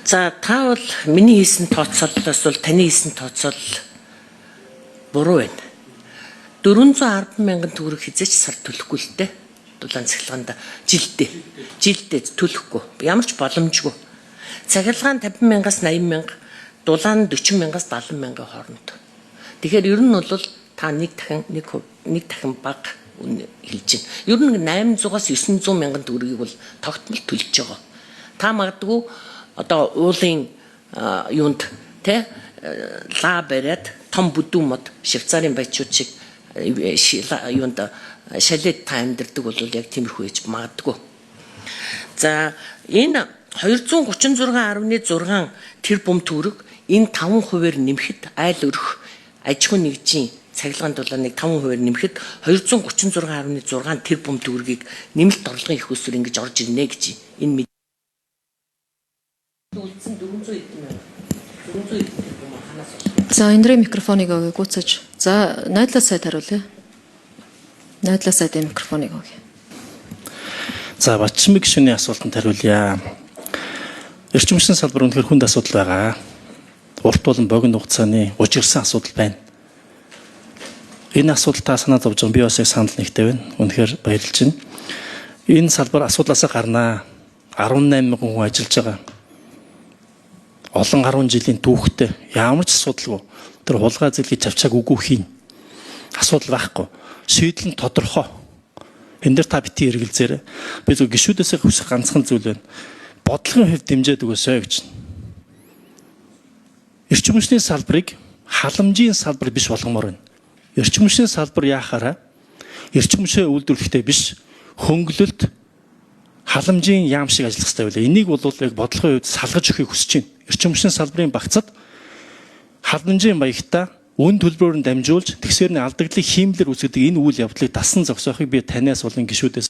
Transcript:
За та бол миний хийсэн тооцоололоос бол таны хийсэн тооцоолол буруу байна. 410 мянган төгрөг хизээч сар төлөхгүй л дээ. Дулаан цахилгаанд жилдээ төлөхгүй. Ямар ч боломжгүй. Цахилгаан 50 мянгаас 80 мянга, дулаан 40 мянгаас 70 мянган хооронд. Тэгэхээр ер нь бол та нэг дахин бага хэлж байна. Ер нь 800-аас 900 мянган төгрөгийг бол тогтмол төлж байгаа. Та магадгүй одоо уулын юунд те лаа бариад том бүдүүн мод Швейцарын баячууд шиг юунд шалээд та амьдэрдэг бол яг тиймэрхүү гэж магадгүй. За энэ 236.6 тэрбум төгрөг энэ 5%-ээр нэмэхэд айл өрх аж ахуйн нэгжийн цахилгаан дулааныг 5%-ээр нэмэхэд 236.6 тэрбум төгрөгийг нэмэлт орлогын их усүр ингэж орж ирнэ гэж энэ үлдсэн 400 тэрбум ханаас олж. За эндрээ микрофоныг өгье гуцаж. За найдлаас сайд хариулъя. Найдлаас сайд микрофоныг өгье. За Батчмаг гишүүний асуултанд хариулъя. Эрчимчин салбар үнэхээр хүнд асуудал байгаа. Урт болон богино хугацааны учирсан асуудал байна. Энэ асуудалтаа санаа зовж байгаа би бас санал нэгтэй байна. Үнэхээр баярлж байна. Энэ салбар асуудлаасаа гарнаа. 18 мянган хүн ажиллаж байгаа. Олон 10 жилийн түүхтэй ямар ч асуудалгүй тэр хулгай зэлгийг чавчааг үгүй хийн. Асуудал байхгүй. Шийдэл нь тодорхой. Энэ дээр та бити эргэлзээрэй. Би зөв гишүүдээс хүсэх ганцхан зүйл байна. Бодлогын хэв дэмжээд өгөөсэй гэж. Эрчим хүчний салбарыг халамжийн салбар биш болгомоор байна. Эрчим хүчний салбар яахаараа эрчим хүчээ үйлдвэрлэхдээ биш хөнгөлөлт халамжийн яам шиг ажиллах хэрэгтэй байлаа. Энийг бол яг бодлогын хувьд салгаж өгөхийг хүсэж байна. Эрчим хүчний салбарын багцад халамжийн маягтаа үн төлбөрөөр дамжуулж тэгсэрний алдагдлыг хиймлэр үүсгэдэг энэ үйл явдлыг дасан зогсоохыг би танаас болон гишүүдээс